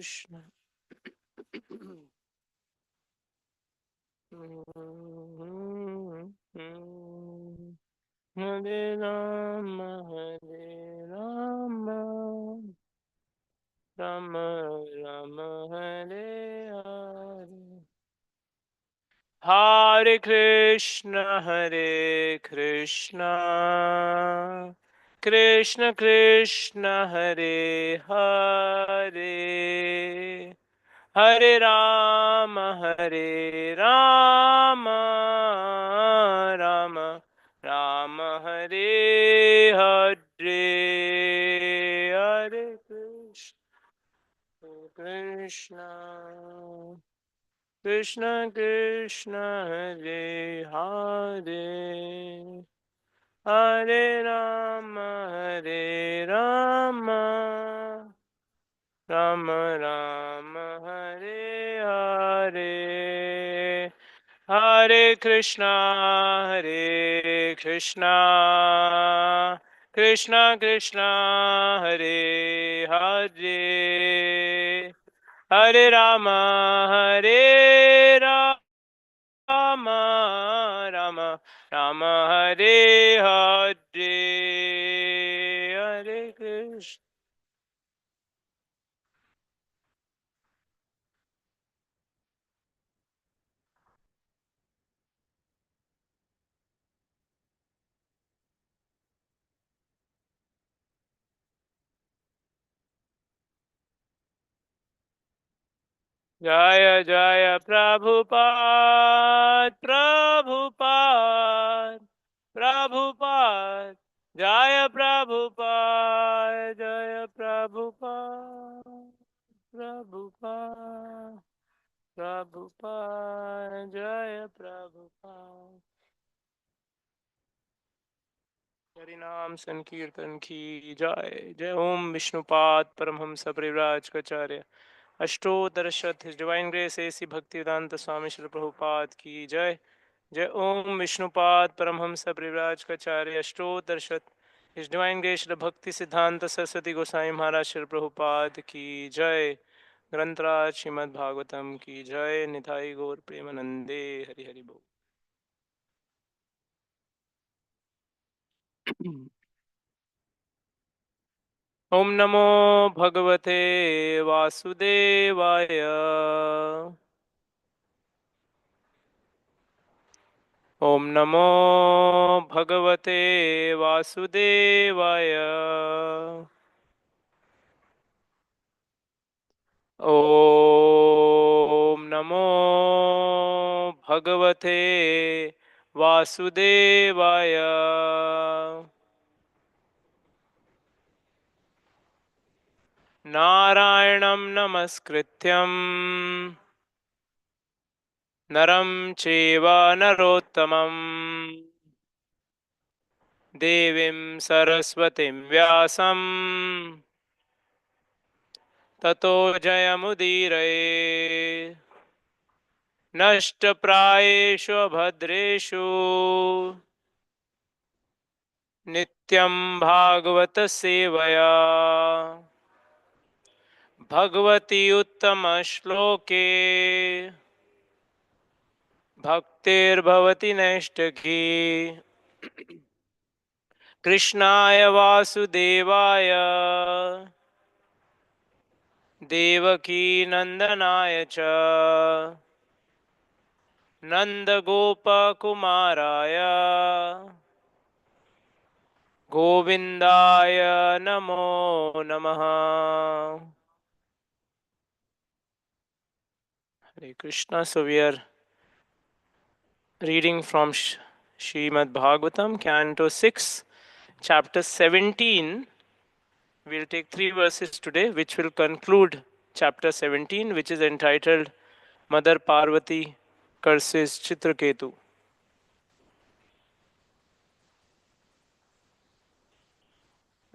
Krishna. Hare Rama, Hare Rama, Rama Rama, Hare Hare. Hare Krishna, Hare Krishna, Krishna Krishna, Hare Hare, Hare Rama, Hare Rama, Rama Rama, Hare Hare, Hare Krishna, Krishna Krishna, Hare Hare, Hare Rama, Hare Rama, Rama Rama, Hare Hare, Hare Krishna, Hare Krishna, Krishna Krishna, Hare Hare, Hare Rama, Hare Rama, Rama Rama, Hare Hare, Hare Krishna. Jaya Jaya Prabhupada, Prabhupada, Prabhupada, Jaya Prabhupada, Jaya Prabhupada, Prabhupada, Prabhupada, Jaya Prabhupada. हरिनाम संकीर्तन की जय जय ओम विष्णुपाद परमहंस परिव्राजकाचार्य अष्टोत्तर शत His Divine Grace AC Bhaktivedanta Swami Srila Prabhupada की जय जय ओम विष्णुपाद परमहंस परिव्राजकाचार्य अष्टोत्तर शत His Divine Grace Srila Bhakti Siddhanta Saraswati Goswami Maharaj Srila Prabhupada की जय ग्रंथराज श्रीमद् भागवतम की जय निताई गौर प्रेमानंदे हरि हरि बोल। ओम नमो भगवते वासुदेवाय। ओम नमो भगवते वासुदेवाय। ओम नमो भगवते वासुदेवाय। नारायणं नमस्कृत्यं नरं चैव नरोत्तमं देवीं सरस्वतीं व्यासं ततो जयमुदीरये। नष्टप्रायेषु भद्रेषु नित्यं भागवत सेवया भगवती उत्तमश्लोके भक्तिर्भवति नैष्ठकी। कृष्णाय वासुदेवाय देवकी नंदनाय च नन्दगोपकुमाराय गोविन्दाय नमो नमः। Hare Krishna. So we are reading from Srimad Bhagavatam, Canto 6, Chapter 17. We'll take three verses today, which will conclude Chapter 17, which is entitled Mother Parvati Curses Chitraketu.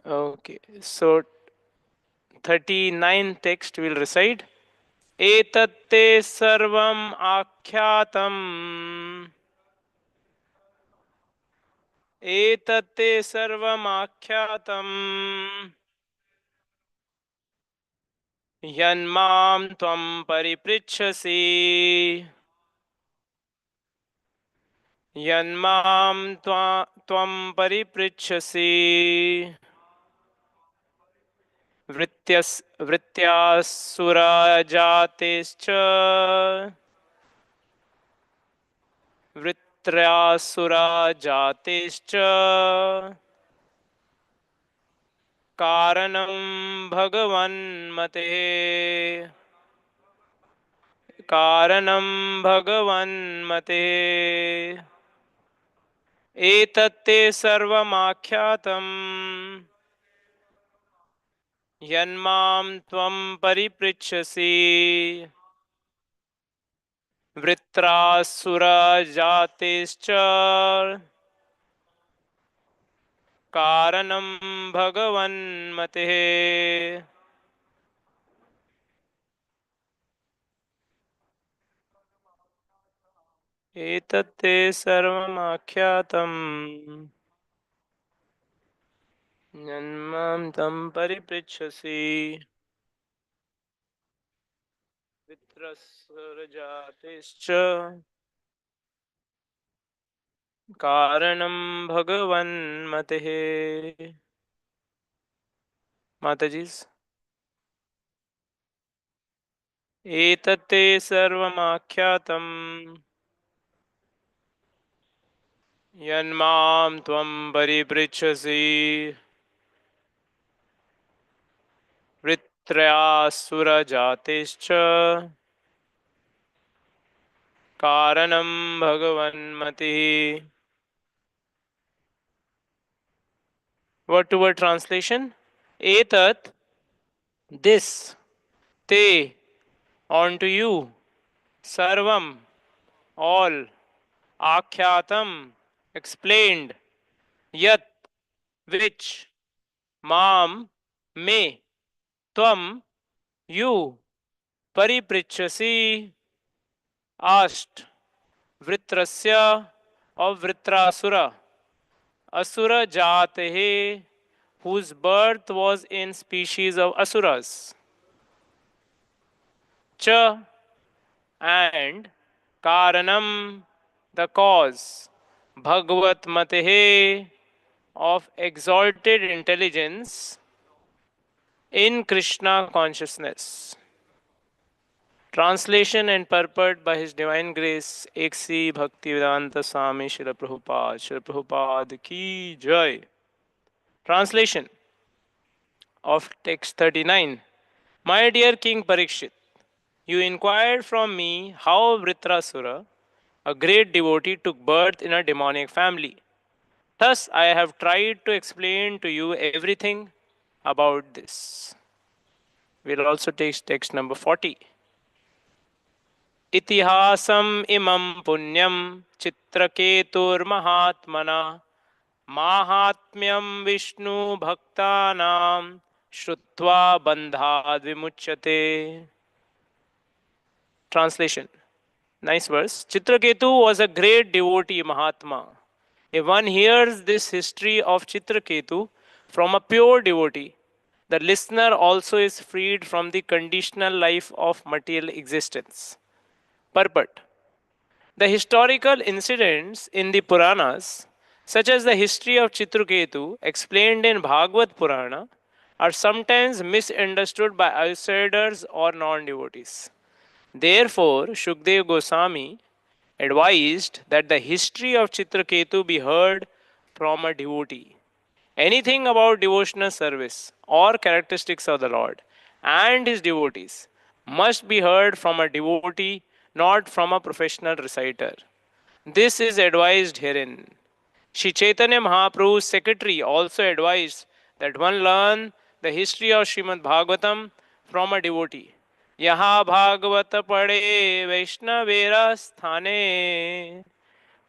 Okay, so 39 text will recite. एतत्ते सर्वम् आख्यातम् एतत्ते सर्वम् आख्यातम् यन्मां त्वं परिपृच्छसि यन्मां त्वं परिपृच्छसि वृत्यासुरजातेश्च वृत्र्यासुरजातेश्च कारणं भगवन्मते कारणं भगवन्मते एतत्ते सर्वमाख्यातम् यन्मां त्वं परिपृच्छसि वृत्रासुरजातेश्च कारणं भगवन्मते एतत्ते सर्वमाख्यातम् यन्मां तं परिपृच्छसि वृत्रस्वरजातेश्च कारणं भगवन्मतेः माताजी's एतत्ते सर्वमाख्यातम् यन्मां त्वं परिपृच्छसि वृत्र्यासुरजातेश्च कारणं भगवन्मतिः word to word translation etat this te unto you sarvam all akhyatam explained yat which mam me tvam you pariprichasi asked vritrasya of vritrasura asura jatehe whose birth was in species of asuras cha and karanam the cause bhagavat matehe of exalted intelligence in Krishna consciousness. Translation and purport by His Divine Grace Eksi Bhaktivedanta Swami Srila Prabhupada. Srila Prabhupada ki jai. Translation of text 39. My dear King Parikshit, you inquired from me how Vritrasura, a great devotee, took birth in a demonic family. Thus, I have tried to explain to you everything about this. We'll also take text number 40. Itihasam imam punyam chitraketurmahatmana mahatmyam vishnu bhaktanam shrutva bandhad vimuchyate. Translation. Nice verse. Chitraketu was a great devotee Mahatma. If one hears this history of Chitraketu from a pure devotee, the listener also is freed from the conditional life of material existence. Purport. The historical incidents in the Puranas, such as the history of Chitraketu explained in Bhagavad Purana, are sometimes misunderstood by outsiders or non-devotees. Therefore, Shukdev Goswami advised that the history of Chitraketu be heard from a devotee. Anything about devotional service or characteristics of the Lord and his devotees must be heard from a devotee, not from a professional reciter. This is advised herein. Shri Chaitanya Mahaprabhu's secretary also advised that one learn the history of Srimad Bhagavatam from a devotee. Yaha Bhagavata Pade Vaishnavera Sthane.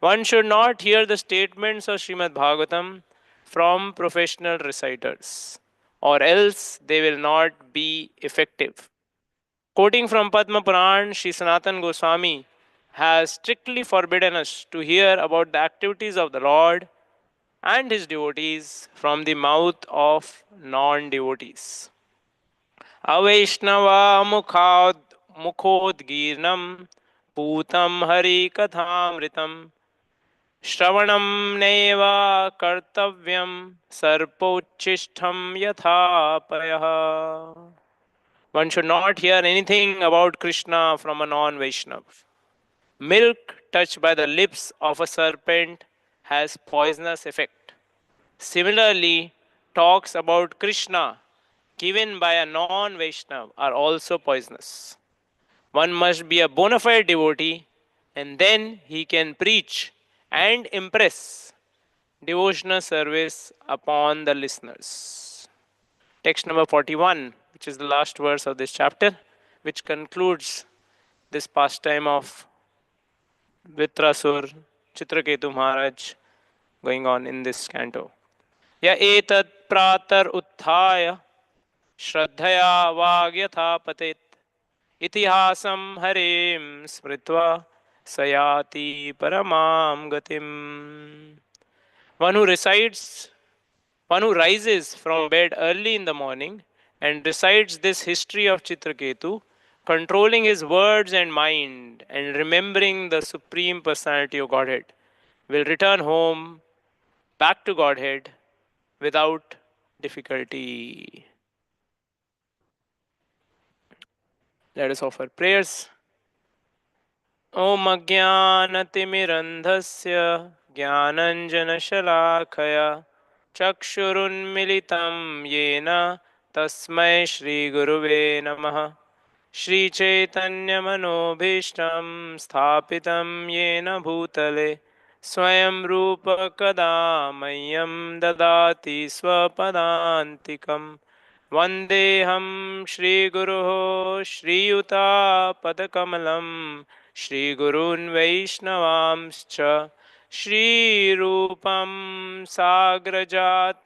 One should not hear the statements of Srimad Bhagavatam from professional reciters, or else they will not be effective. Quoting from Padma Puran, Sri Sanatan Goswami has strictly forbidden us to hear about the activities of the Lord and his devotees from the mouth of non devotees. अवैष्णवा मुखोद्गीर्णं पूतं हरिकथामृतं श्रवणं नैव कर्तव्यं सर्पोच्चिष्टं यथा पयः. One should not hear anything about Krishna from a non-Vaishnav. Milk touched by the lips of a serpent has poisonous effect. Similarly, talks about Krishna given by a non-Vaishnav are also poisonous. One must be a bona fide devotee and then he can preach and impress devotional service upon the listeners. Text number 41, which is the last verse of this chapter, which concludes this pastime of Vitrasur, Chitraketu Maharaj, going on in this canto. Ya etat pratar utthaya shraddhaya vagyatha patet itihasam harim smritva sayati paramam gatim. One who recites, one who rises from bed early in the morning and recites this history of Chitraketu, controlling his words and mind and remembering the Supreme Personality of Godhead, will return home back to Godhead without difficulty. Let us offer prayers. Om Ajnanatimirandhasya Jnananjanashalakaya Chakshurunmilitam Yena Tasmai Shri Guruve Namaha. Shri Chaitanya Manobhishtam Sthapitam Yena Bhutale Swayam Rupa Kada Mayam Dadati Swapadantikam Vandeham Shri Guru Shri Yuta Padakamalam Shri Gurun Vaishnavamscha Shri Rupam Sagrajatam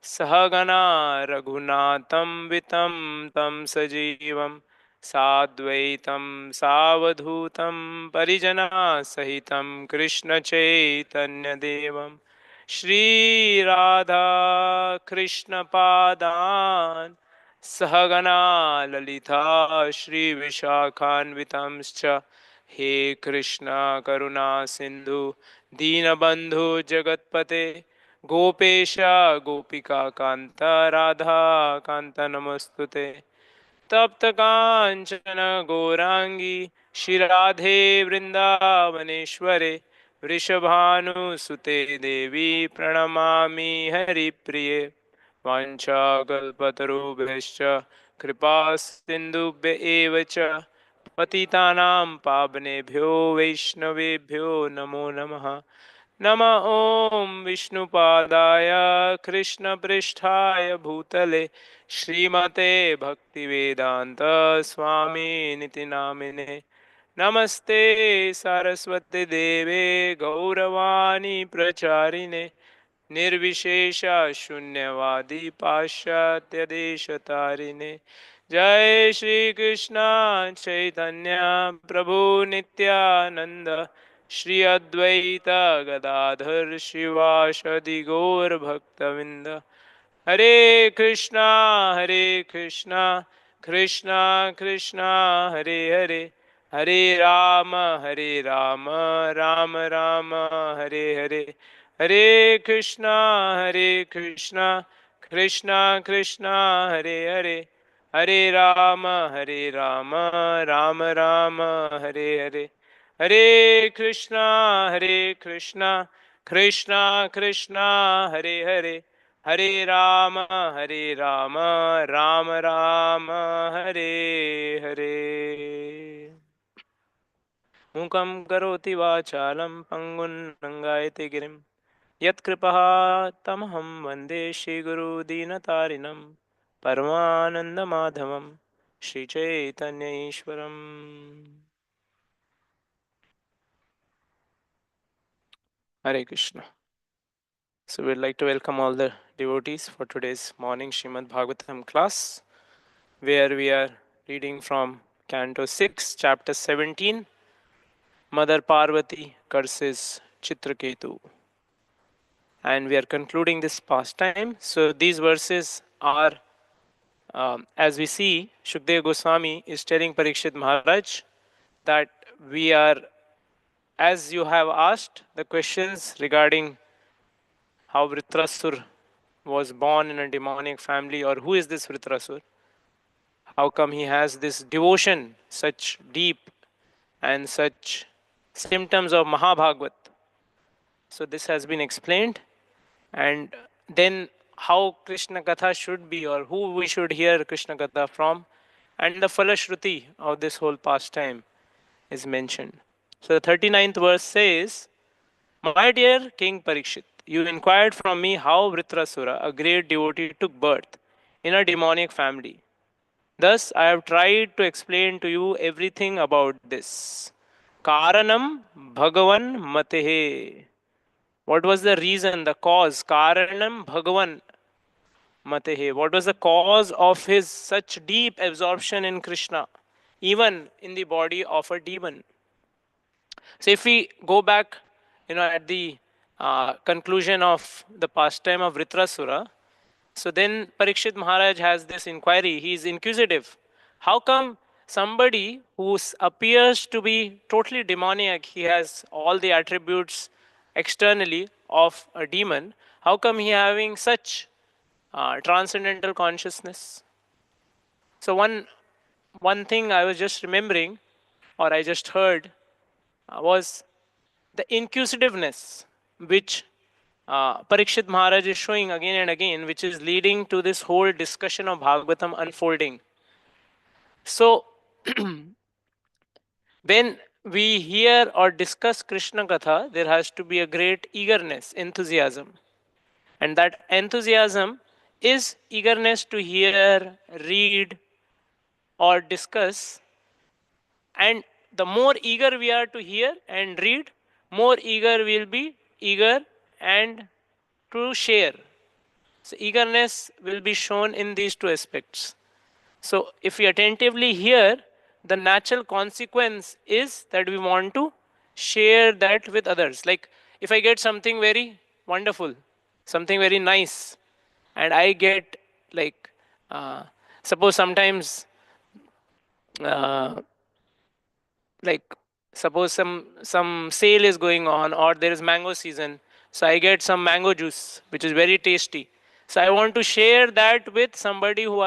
Sahagana Raghunatam Vitam Tam Sajivam Sadvaitam Savadhutam Parijana Sahitam Krishna Chaitanya Devam Shri Radha Krishna Padan Sahagana Lalita Shri Vishakhanvitamscha He Krishna Karuna Sindhu Deenabandhu Jagatpate Gopesha Gopika Kanta Radha Kanta Namostute तप्त कांचन गौरांगी श्रीराधे वृंदावनेश्वरे वृषभानुसुते देवी प्रणमामि हरिप्रिये वाञ्छाकल्पतरुभ्यश्च कृपा सिन्धुभ्य एव च पतितानां पावनेभ्यो वैष्णवेभ्यो नमो नमः नमः ॐ विष्णुपादाय कृष्णपृष्ठाय भूतले श्रीमते भक्तिवेदान्त स्वामिनिति नामिने नमस्ते सरस्वती देवे गौरवाणी प्रचारिणे निर्विशेष शून्यवादी पाश्चात्य देशतारिणे जय श्री कृष्ण चैतन्य प्रभु नित्यानंद श्री अद्वैत गदाधर शिवासदि गौर भक्तविंद हरे कृष्णा कृष्णा कृष्णा हरे हरे हरे राम राम राम हरे हरे हरे कृष्णा कृष्णा कृष्णा हरे हरे हरे राम राम राम हरे हरे हरे कृष्णा कृष्णा कृष्णा हरे हरे हरे राम राम राम हरे हरे मूकं करोति वाचालं पंगुं लंघयते गिरिं यत्कृपः तमहं वन्दे श्रीगुरुदीनतारिणं परमानन्दमाधवं श्रीचैतन्यईश्वरम्. Hare Krishna. So we'd like to welcome all the devotees for today's morning Srimad Bhagavatam class, where we are reading from Canto 6, Chapter 17, Mother Parvati curses Chitraketu. And we are concluding this pastime. So these verses are As we see, Shukdev Goswami is telling Parikshit Maharaj that we are, as you have asked the questions regarding how Vritrasur was born in a demonic family, or who is this Vritrasur? How come he has this devotion, such deep and such symptoms of Mahabhagavad? So this has been explained, and then how Krishna Katha should be, or who we should hear Krishna Katha from, and the Falashruti of this whole pastime is mentioned. So the 39th verse says, My dear King Parikshit, you inquired from me how Vritrasura, a great devotee, took birth in a demonic family. Thus, I have tried to explain to you everything about this. Karanam Bhagavan Matehe. What was the reason, the cause? Karanam Bhagavan Matehe. What was the cause of his such deep absorption in Krishna, even in the body of a demon? So, if we go back, at the conclusion of the pastime of Vritrasura, so then Parikshit Maharaj has this inquiry. He is inquisitive. How come somebody who appears to be totally demoniac, he has all the attributes externally of a demon, how come he having such transcendental consciousness? So one thing I was just remembering, or I just heard, was the inquisitiveness which Parikshit Maharaj is showing again and again, which is leading to this whole discussion of Bhagavatam unfolding. So, when we hear or discuss Krishna Katha, there has to be a great eagerness, enthusiasm. And that enthusiasm is eagerness to hear, read, or discuss. And the more eager we are to hear and read, more eager we'll be eager and to share. So eagerness will be shown in these two aspects. So if we attentively hear, the natural consequence is that we want to share that with others. Like if I get something very wonderful, something very nice, and I get like, suppose sometimes, uh, like suppose some sale is going on, or there is mango season, so I get some mango juice which is very tasty, so I want to share that with somebody who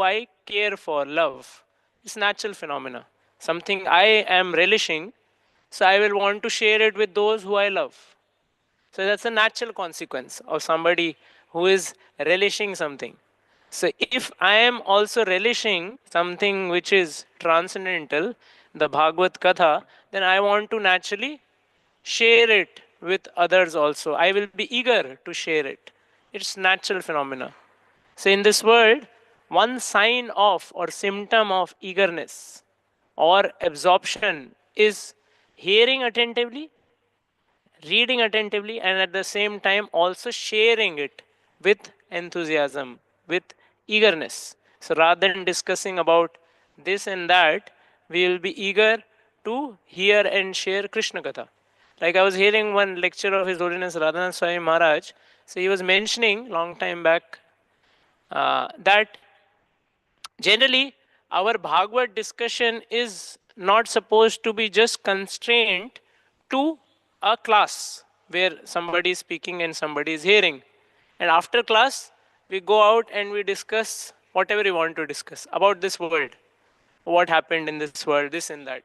I care for, love. It's natural phenomena, something I am relishing, so I will want to share it with those who I love. So that's a natural consequence of somebody who is relishing something. So if I am also relishing something which is transcendental, the Bhagavad Katha, then I want to naturally share it with others also. I will be eager to share it. It's natural phenomena. So in this world, one sign of or symptom of eagerness or absorption is hearing attentively, reading attentively, and at the same time also sharing it with enthusiasm, with eagerness. So rather than discussing about this and that, we will be eager to hear and share Krishna Katha. Like I was hearing one lecture of His Holiness Radhanath Swami Maharaj. So he was mentioning long time back that generally our Bhagavad discussion is not supposed to be just constrained to a class where somebody is speaking and somebody is hearing. And after class, we go out and we discuss whatever we want to discuss about this world, what happened in this world, this and that.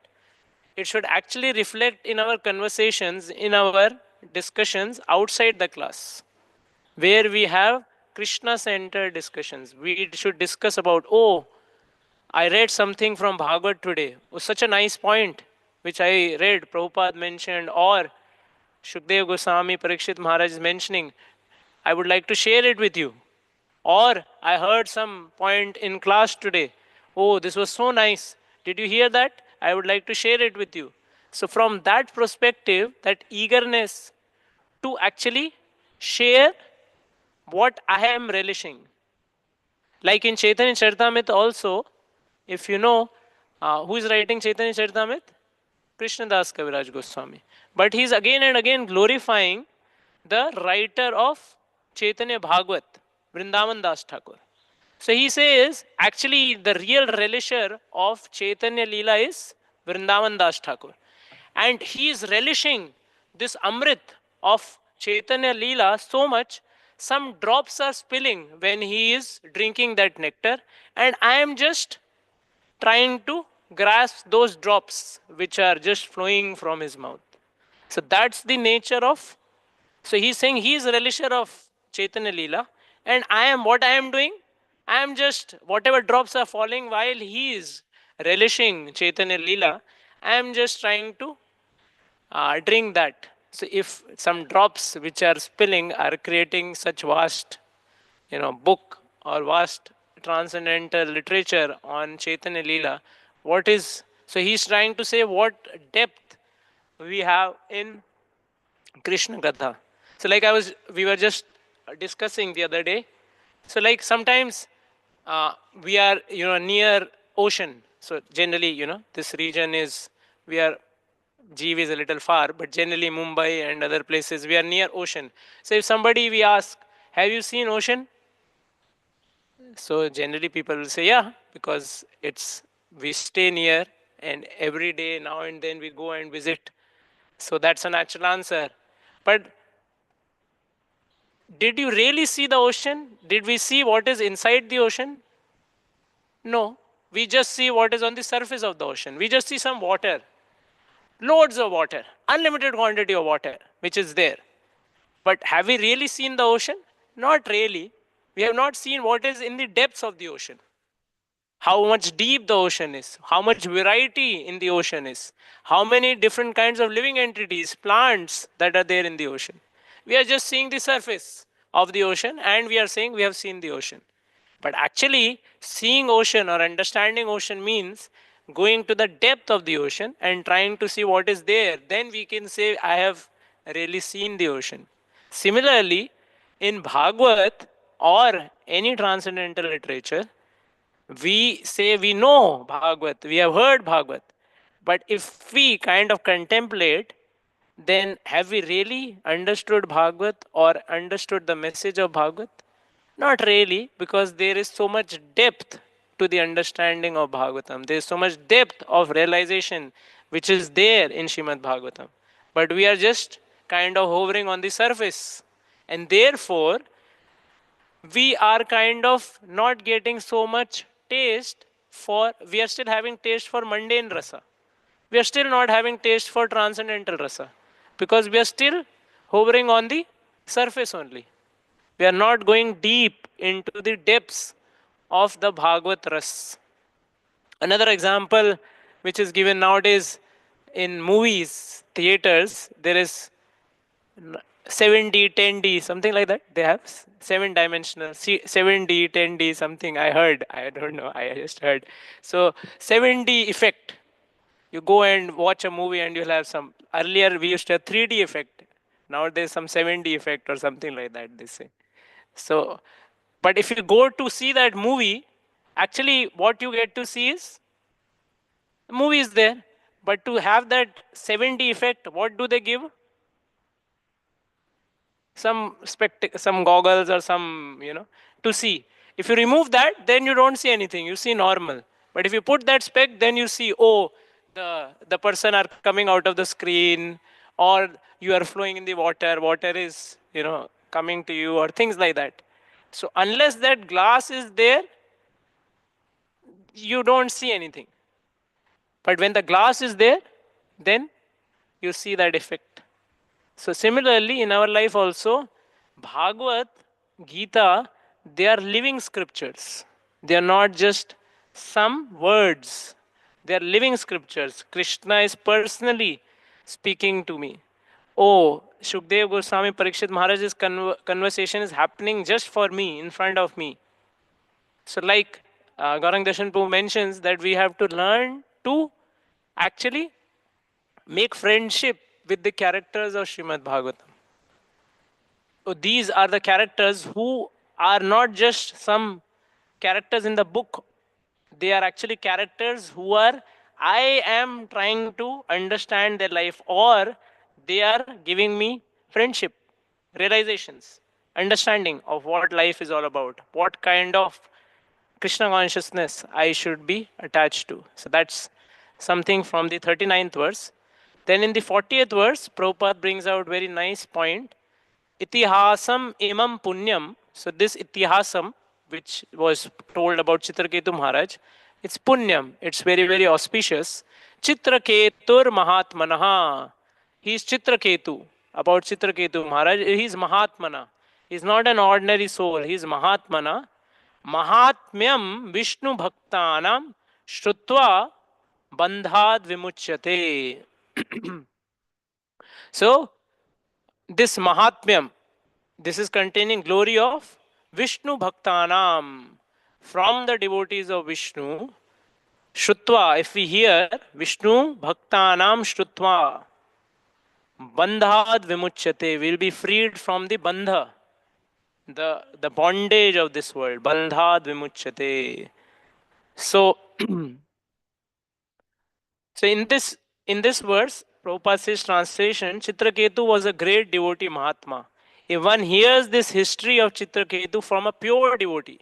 It should actually reflect in our conversations, in our discussions outside the class, where we have Krishna centered discussions. We should discuss about, oh, I read something from Bhagavad today. It was such a nice point which I read, Prabhupada mentioned, or Shukdev Goswami, Parikshit Maharaj is mentioning. I would like to share it with you. Or I heard some point in class today. Oh, this was so nice. Did you hear that? I would like to share it with you. So, from that perspective, that eagerness to actually share what I am relishing. Like in Chaitanya Charitamrita also, if you know, who is writing Chaitanya Charitamrita? Krishnadas Kaviraj Goswami. But he is again and again glorifying the writer of Chaitanya Bhagavat, Vrindavan Das Thakur. So he says, actually, the real relisher of Chaitanya Leela is Vrindavan Das Thakur. And he is relishing this Amrit of Chaitanya Leela so much, some drops are spilling when he is drinking that nectar. And I am just trying to grasp those drops which are just flowing from his mouth. So that's the nature of. So he's saying he is a relisher of Chaitanya Leela, and I am what I am doing. I am just whatever drops are falling while he is relishing Chaitanya Leela. I am just trying to drink that. So if some drops which are spilling are creating such vast, book or vast transcendental literature on Chaitanya Leela, what is so he's trying to say what depth we have in Krishna Katha. So like we were just discussing the other day. So like sometimes we are, near ocean. So generally, this region is, we are, GEV is a little far, but generally Mumbai and other places, we are near ocean. So if somebody we ask, have you seen ocean? So generally people will say, yeah, because we stay near and every day now and then we go and visit. So that's a natural answer. But did you really see the ocean? Did we see what is inside the ocean? No. We just see what is on the surface of the ocean. We just see some water, loads of water, unlimited quantity of water, which is there. But have we really seen the ocean? Not really. We have not seen what is in the depths of the ocean. How much deep the ocean is, how much variety in the ocean is, how many different kinds of living entities, plants that are there in the ocean. We are just seeing the surface of the ocean and we are saying we have seen the ocean. But actually, seeing ocean or understanding ocean means going to the depth of the ocean and trying to see what is there. Then we can say, I have really seen the ocean. Similarly, in Bhagavad or any transcendental literature, we say we know Bhagavad, we have heard Bhagavad. But if we kind of contemplate, then have we really understood Bhagavad or understood the message of Bhagavad? Not really, because there is so much depth to the understanding of Bhagavatam. There is so much depth of realization which is there in Shrimad Bhagavatam. But we are just kind of hovering on the surface. And therefore, we are kind of not getting so much taste for, we are still having taste for mundane rasa. We are still not having taste for transcendental rasa because we are still hovering on the surface only. We are not going deep into the depths of the Bhagavad Ras. Another example which is given nowadays in movies, theaters, there is 7D, 10D, something like that. They have seven dimensional, 7D, 10D, something I heard. I don't know, I just heard. So 7D effect. You go and watch a movie and you'll have some, earlier we used to have 3D effect. Now there's some 7D effect or something like that, they say. So, but if you go to see that movie, actually what you get to see is, the movie is there. But to have that 7D effect, what do they give? Some goggles or some, to see. If you remove that, then you don't see anything. You see normal. But if you put that spec, then you see, oh, the person are coming out of the screen, or you are flowing in the water. Water is, coming to you, or things like that. So unless that glass is there, you don't see anything. But when the glass is there, then you see that effect. So similarly, in our life also, Bhagavad, Gita, they are living scriptures. They are not just some words. They are living scriptures. Krishna is personally speaking to me. Oh, Shukdev Goswami Parikshit Maharaj's conversation is happening just for me, in front of me. So like Gauranga Darshan Prabhu mentions that we have to learn to actually make friendship with the characters of Srimad Bhagavatam. So these are the characters who are not just some characters in the book. They are actually characters who are, I am trying to understand their life, or they are giving me friendship, realizations, understanding of what life is all about, what kind of Krishna consciousness I should be attached to. So that's something from the 39th verse. Then in the 40th verse, Prabhupada brings out very nice point. Itihasam imam punyam. So this itihasam, which was told about Chitraketu Maharaj, it's punyam. It's very, very auspicious. Chitraketur Mahatmanaha. He is Chitraketu. About Chitraketu Maharaj, he is Mahatmana. He is not an ordinary soul. He is Mahatmana. Mahatmyam Vishnu Bhaktanam Shrutva Bandhad Vimuchyate. So, this Mahatmyam, this is containing glory of Vishnu Bhaktanam. From the devotees of Vishnu, Shrutva, if we hear Vishnu Bhaktanam Shrutva, Bandhad Vimuchyate, will be freed from the bandha, the bondage of this world. Bandhad Vimuchyate. So, so in this verse, Prabhupada says translation, Chitraketu was a great devotee Mahatma. If one hears this history of Chitraketu from a pure devotee,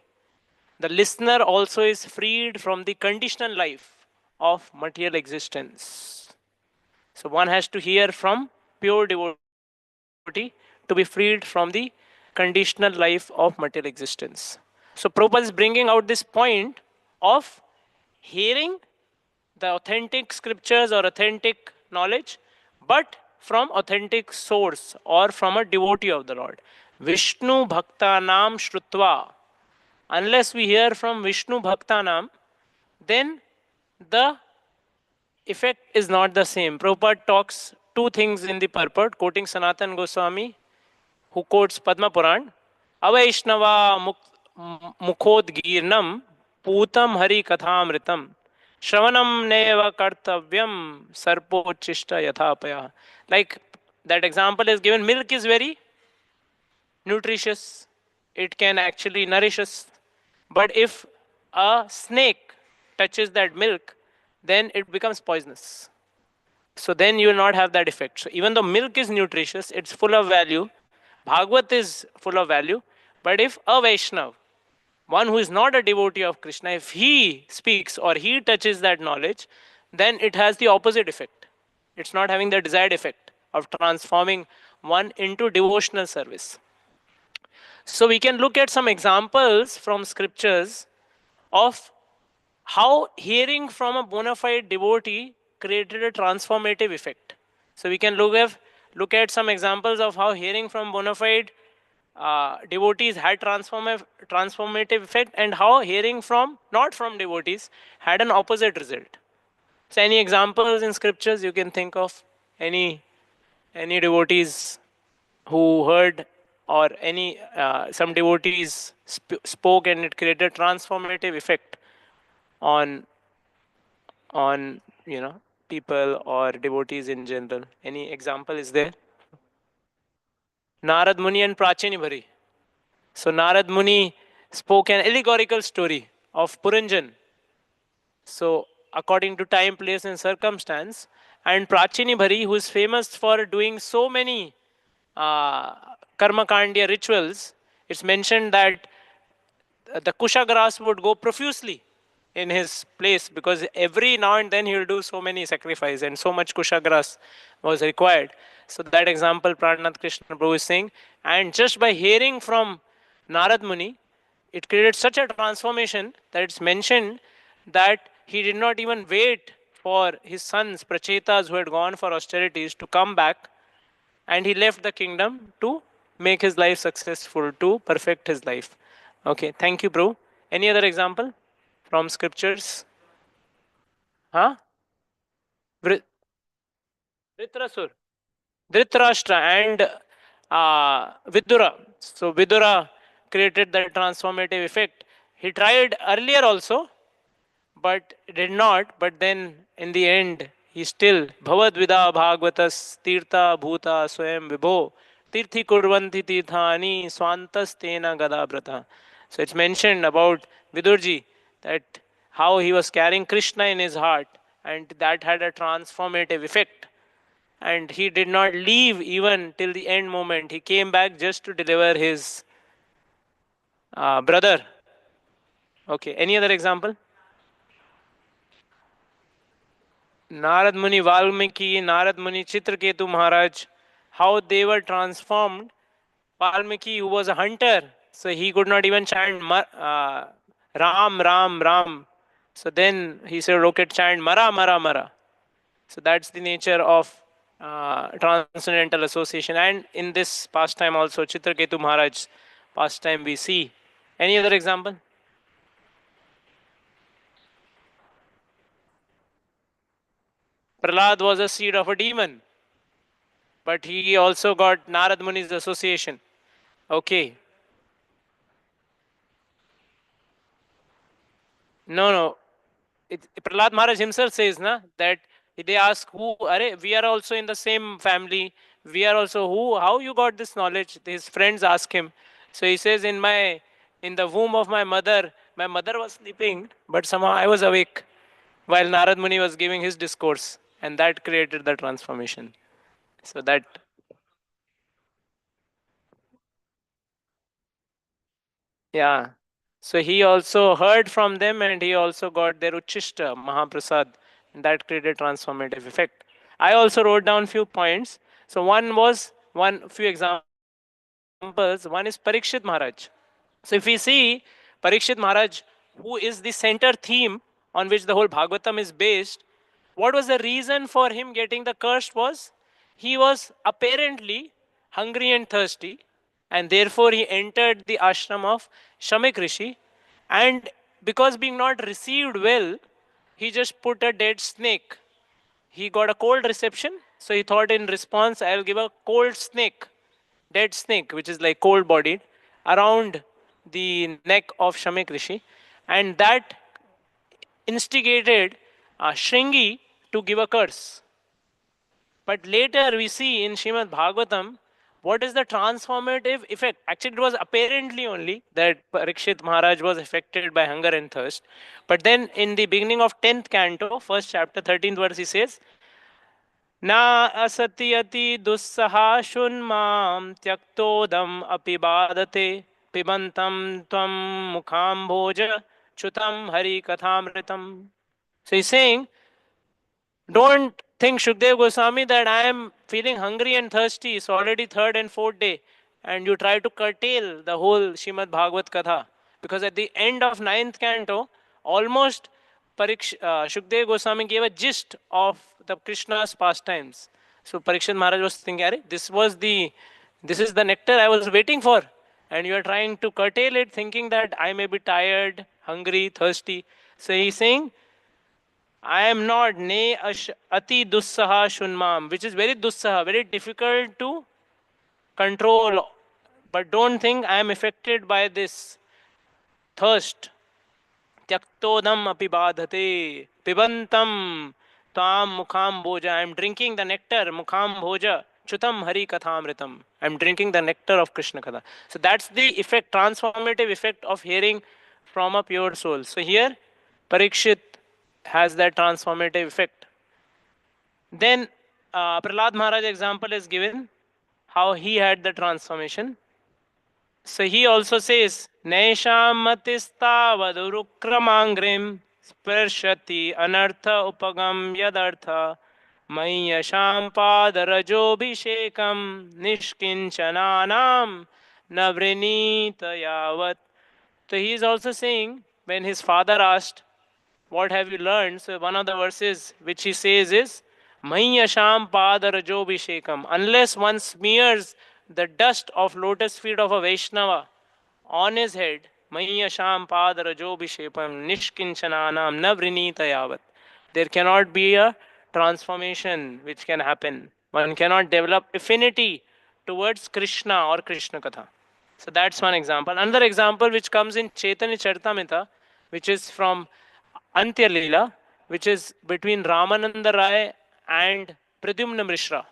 the listener also is freed from the conditional life of material existence. So one has to hear from pure devotee to be freed from the conditional life of material existence. So Prabhupada is bringing out this point of hearing the authentic scriptures or authentic knowledge, but from authentic source or from a devotee of the Lord. Vishnu Bhaktanam Shrutva. Unless we hear from Vishnu Bhaktanam, then the effect is not the same. Prabhupada talks two things in the purport, quoting Sanatan Goswami, who quotes Padma Puran. Avaishnava Mukhodgirnam Putam Hari Kathamritam Shravanam Neva Kartavyam Sarpochishta Yathapaya. Like that example is given, milk is very nutritious. It can actually nourish us. But if a snake touches that milk, then it becomes poisonous. So then you will not have that effect. So even though milk is nutritious, it's full of value. Bhagavad is full of value. But if a Vaishnav, one who is not a devotee of Krishna, if he speaks or he touches that knowledge, then it has the opposite effect. It's not having the desired effect of transforming one into devotional service. So we can look at some examples from scriptures of how hearing from a bona fide devotee created a transformative effect. So we can look at some examples of how hearing from bona fide devotees had transformative effect, and how hearing from not from devotees had an opposite result. So any examples in scriptures you can think of? Any devotees who heard, or any some devotees spoke and it created transformative effect on people or devotees in general? Any example is there? Narad Muni and Prachini Bhari. So Narad Muni spoke an allegorical story of Puranjan. So according to time, place and circumstance. And Prachini Bhari, who is famous for doing so many karma kandiya rituals, it's mentioned that the kusha grass would go profusely in his place, because every now and then he will do so many sacrifices and so much kusha grass was required. So that example Pranath Krishna Prabhu is saying. And just by hearing from Narad Muni, it created such a transformation that it's mentioned that he did not even wait for his sons, Prachetas, who had gone for austerities, to come back, and he left the kingdom to make his life successful, to perfect his life. Okay, thank you, bro. Any other example from scriptures? Huh? Vritrasur, Dhritarashtra and Vidura. So Vidura created that transformative effect. He tried earlier also, but did not. But then in the end, he still Bhavad Vida Bhagavatas Tirtha Bhuta Swayam Vibho Tirthi Kurvanti Tirthani Swantas Tena Gadabrata. So it's mentioned about Vidurji that how he was carrying Krishna in his heart, and that had a transformative effect. And he did not leave even till the end moment. He came back just to deliver his brother Okay, any other example? Narad Muni, Valmiki, Narad Muni, Chitraketu Maharaj, how they were transformed. Valmiki, who was a hunter, so he could not even chant Ram, Ram, Ram. So then he said, okay, chant Mara, Mara, Mara. So that's the nature of transcendental association. And in this pastime also, Chitraketu Maharaj pastime we see. Any other example? Prahlad was a seed of a demon, but he also got Narad Muni's association. Okay. No, no. Prahlad Maharaj himself says na, that they ask who, Are, we are also in the same family. We are also who, how you got this knowledge? His friends ask him. So he says, in the womb of my mother was sleeping, but somehow I was awake while Narad Muni was giving his discourse. And that created the transformation. So that, yeah. So he also heard from them and he also got their Uchishta, Mahaprasad. And that created transformative effect. I also wrote down few points. So one few examples. One is Parikshit Maharaj. So if we see Parikshit Maharaj, who is the center theme on which the whole Bhagavatam is based, what was the reason for him getting the curse was he was apparently hungry and thirsty, and therefore he entered the ashram of Shamik Rishi, and because being not received well, he just put a dead snake. He got a cold reception, so he thought in response, I'll give a cold snake, dead snake, which is like cold bodied, around the neck of Shamik Rishi. And that instigated Shringi to give a curse. But later we see in Srimad Bhagavatam what is the transformative effect. Actually, it was apparently only that Parikshit Maharaj was affected by hunger and thirst. But then in the beginning of 10th canto, first chapter, 13th verse, he says, Na asati ati dussaha shunmam tyaktodam api badate pibantam tvam mukham bhoja chutam hari kathamritam. So he's saying, don't think, Shukdev Goswami, that I am feeling hungry and thirsty. It's already third and fourth day. And you try to curtail the whole Shrimad Bhagavat Katha. Because at the end of ninth canto, almost Shukdev Goswami gave a gist of the Krishna's pastimes. So Parikshit Maharaj was thinking, Arey, this is the nectar I was waiting for. And you are trying to curtail it, thinking that I may be tired, hungry, thirsty. So he's saying, I am not ne ati dussaha shunmam, which is very dussaha, very difficult to control. But don't think I am affected by this thirst. Tyaktodam api badhate pibantam tam mukham bhoja. I am drinking the nectar, mukham bhoja. Chutam hari kathamritam. I am drinking the nectar of Krishna Katha. So that's the effect, transformative effect of hearing from a pure soul. So here, Parikshit has that transformative effect. Then Prahlad Maharaj example is given, how he had the transformation. So he also says, Naisham matistavadurukkramangrim sparshati anartha upagam yadartha mayasham padarajobhishekam nishkinchananam navrinita yavat. So he is also saying, when his father asked, what have you learned? So one of the verses which he says is, Mahiyasham padarajobhishekam. Unless one smears the dust of lotus feet of a Vaishnava on his head, Mahiyasham padarajobhishekam nishkinchananam navrinita yavat. There cannot be a transformation which can happen. One cannot develop affinity towards Krishna or Krishna Katha. So that's one example. Another example which comes in Chaitanya Charitamrita, which is from Antya Leela, which is between Ramananda Rai and Pradyumna Mishra.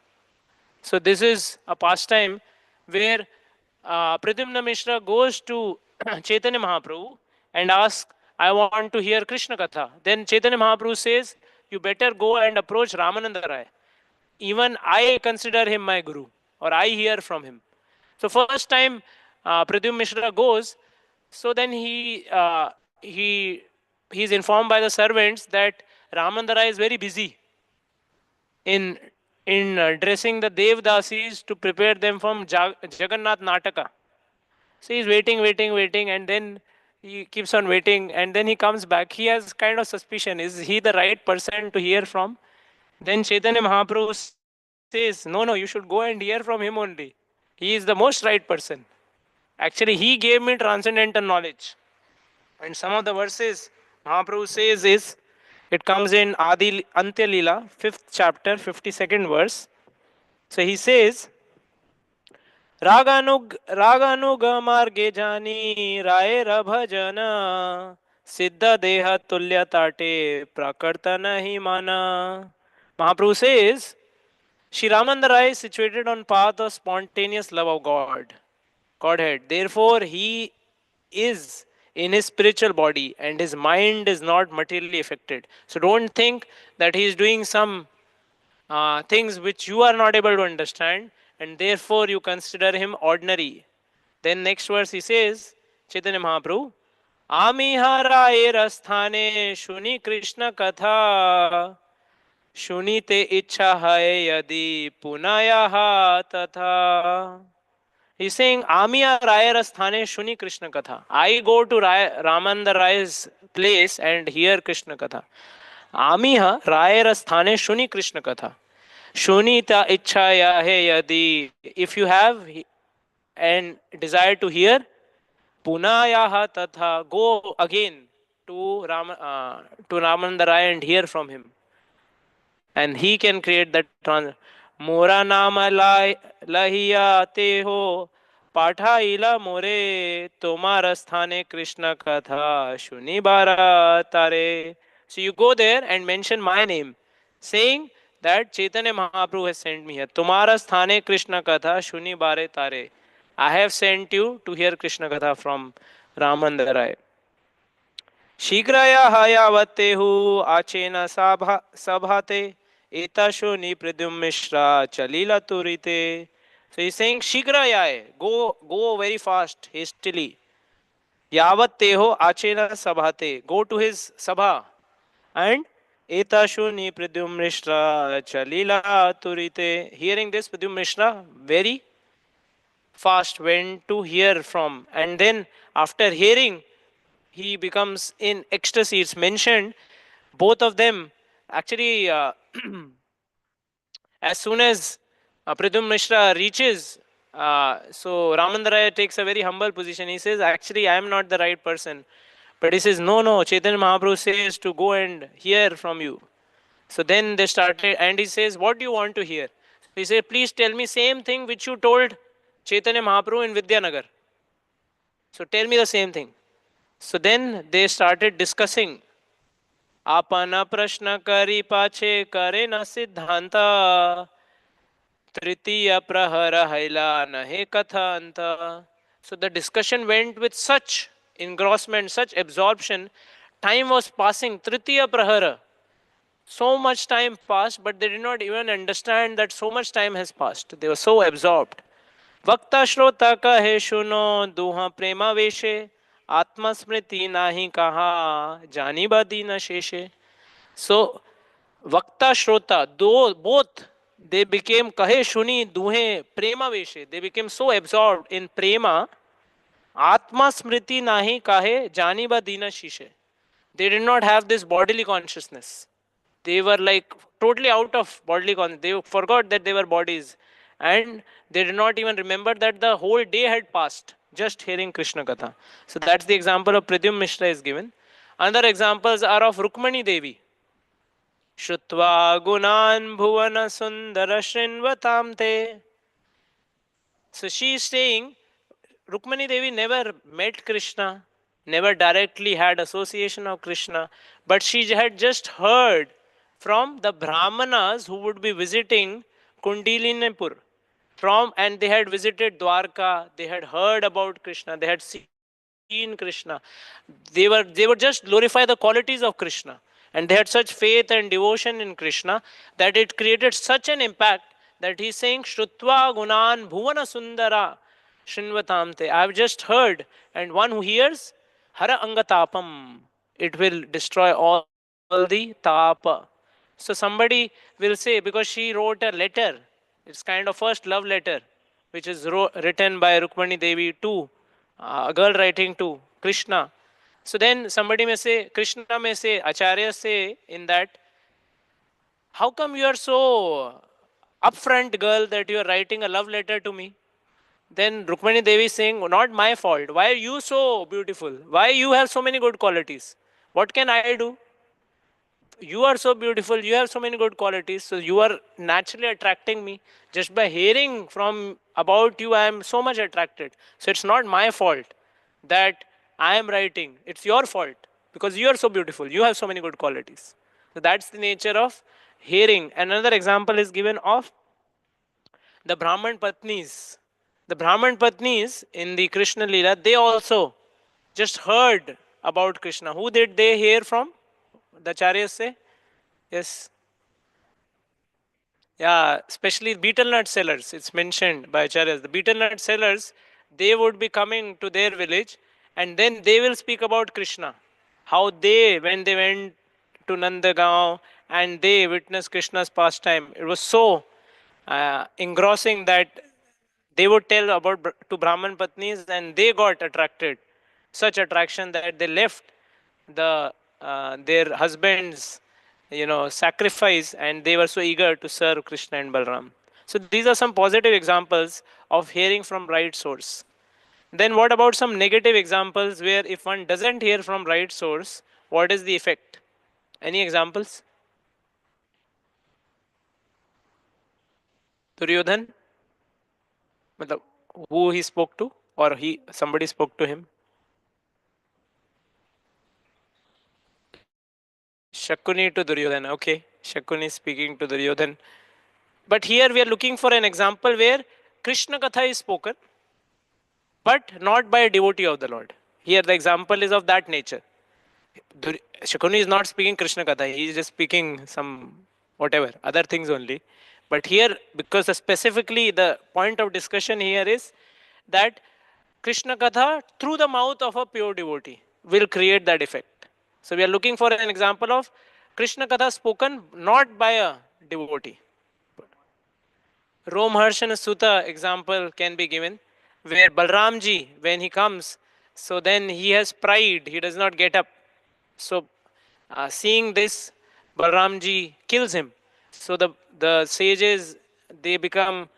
So this is a pastime where Pradyumna Mishra goes to Chaitanya Mahaprabhu and asks, I want to hear Krishna Katha. Then Chaitanya Mahaprabhu says, you better go and approach Ramananda Rai. Even I consider him my guru, or I hear from him. So first time Pradyum Mishra goes, so then he he's informed by the servants that Ramandara is very busy in dressing the Devdasis to prepare them from Jagannath Nataka. So he's waiting, and then he keeps on waiting, and then he comes back. He has kind of suspicion: is he the right person to hear from? Then Chaitanya Mahaprabhu says, "No, no, you should go and hear from him only. He is the most right person. Actually, he gave me transcendental knowledge." And some of the verses Mahaprabhu says is, it comes in Adi Antya Leela, 5th chapter, 52nd verse. So he says, raganuga मार्गे जानी राय भजन सिद्ध देह तुल्य ताटे प्रकृत नहीं माना. Mahaprabhu says, Sri Ramandara is situated on path of spontaneous love of Godhead. Therefore, he is in his spiritual body and his mind is not materially affected. So don't think that he is doing some things which you are not able to understand, and therefore you consider him ordinary. Then next verse he says, Chaitanya Mahaprabhu, Amihara erasthane shuni Krishna katha shunite ichha hai yadi punayaha tatha. He's saying, Amiya Raya Rasthane Shuni Krishna Katha. I go to Ramanda Rai's place and hear Krishna Katha. Amiha Raya Rasthane Shuni Krishna Katha. Shunita Ichhaya He Yadi. If you have and desire to hear, Punayaha Tatha. Go again to Ramanda Rai and hear from him. And he can create that trans. Mora nama lahiya te ho पाठाइला मोरे तोमार स्थाने Krishna katha shuni bara tare. So you go there and mention my name, saying that Chaitanya Mahaprabhu has sent me here. Tomara sthane Krishna katha shuni bare tare. I have sent you to hear Krishna katha from Ramandarai. शीघ्रया हयावतेहु आचेन सभाते एताशो निप्रद्युम मिश्रा चलीला तुरिते. So he's saying शीघ्रया, go very fast, hastily. Yavatteho achena sabhate, go to his sabha. And etashu nipradyum mishra chalila turite. Hearing this, Pradyum Mishra very fast went to hear from. And then after hearing, he becomes in ecstasy. It's mentioned, both of them actually, as soon as Pradyum Mishra reaches, so Ramandaraya takes a very humble position. He says, actually, I am not the right person. But he says, no, Chaitanya Mahaprabhu says to go and hear from you. So then they started, and he says, what do you want to hear? He said, please tell me same thing which you told Chaitanya Mahaprabhu in Vidyanagar. So tell me the same thing. So then they started discussing. Apana prashna kari pache kare na siddhanta tritiya prahara haila nahe kathanta. So the discussion went with such engrossment, such absorption. Time was passing. Tritiya prahara. So much time passed, but they did not even understand that so much time has passed. They were so absorbed. Vakta shrota kahe shuno duha prema veshe atma smriti nahi kaha jani badi na sheshe. So Vakta Shrota, both they became Kahe Shuni Duhe Prema Veshe. They became so absorbed in Prema. Atma Smriti Nahi Kahe Janiba Dina Shishe. They did not have this bodily consciousness. They were like totally out of bodily consciousness. They forgot that they were bodies. And they did not even remember that the whole day had passed just hearing Krishna Katha. So that's the example of Pradyum Mishra is given. Other examples are of Rukmani Devi. Shutva gunan bhuvana sundara shrinvatam te. So she is saying, Rukmani Devi never met Krishna, never directly had association of Krishna, but she had just heard from the Brahmanas who would be visiting Kundilinepur. And they had visited Dwarka, they had heard about Krishna, they had seen Krishna. They were just glorify the qualities of Krishna. And they had such faith and devotion in Krishna that it created such an impact that he's saying, Shrutva gunan bhuvana sundara shinvatamte. I have just heard, and one who hears Hara Angatapam. It will destroy all the tapa. So somebody will say, because she wrote a letter, it's kind of first love letter, which is written by Rukmani Devi to a girl writing to Krishna. So then somebody may say, Krishna may say, Acharya say in that, how come you are so upfront girl that you are writing a love letter to me? Then Rukmani Devi is saying, not my fault. Why are you so beautiful? Why you have so many good qualities? What can I do? You are so beautiful. You have so many good qualities. So you are naturally attracting me. Just by hearing from about you, I am so much attracted. So it's not my fault that I am writing. It's your fault because you are so beautiful. You have so many good qualities. So that's the nature of hearing. Another example is given of the Brahman Patnis. The Brahman Patnis in the Krishna Leela, they also just heard about Krishna. Who did they hear from? The Acharyas say? Yes. Yeah, especially betel nut sellers. It's mentioned by Acharyas. The betel nut sellers, they would be coming to their village and then they will speak about Krishna. How they, when they went to Nandagaon and they witnessed Krishna's pastime, it was so engrossing that they would tell about to Brahman Patnis and they got attracted. Such attraction that they left their husbands, sacrifice, and they were so eager to serve Krishna and Balram. So these are some positive examples of hearing from right source. Then what about some negative examples where if one doesn't hear from right source, what is the effect? Any examples? Duryodhan, matlab, who he spoke to, or somebody spoke to him? Shakuni to Duryodhan. Okay, Shakuni speaking to Duryodhan. But here we are looking for an example where Krishna Katha is spoken, but not by a devotee of the Lord. Here the example is of that nature. Shakuni is not speaking Krishna Katha, he is just speaking some whatever, other things only. But here, because specifically the point of discussion here is that Krishna Katha through the mouth of a pure devotee will create that effect. So we are looking for an example of Krishna Katha spoken not by a devotee. Romharshan Sutta example can be given where Balramji, when he comes, so then he has pride, he does not get up. So seeing this, Balramji kills him. So the sages, they become,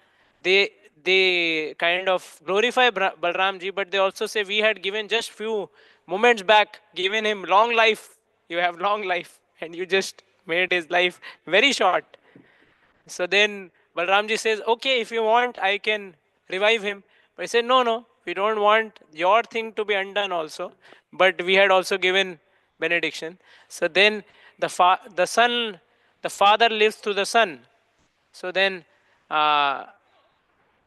they they kind of glorify Balramji, but they also say we had given just few moments back, given him long life. You have long life, and you just made his life very short. So then Balramji says, okay, if you want, I can revive him. But he said, no, no, we don't want your thing to be undone also. But we had also given benediction. So then the son, the father lives through the son. So then uh,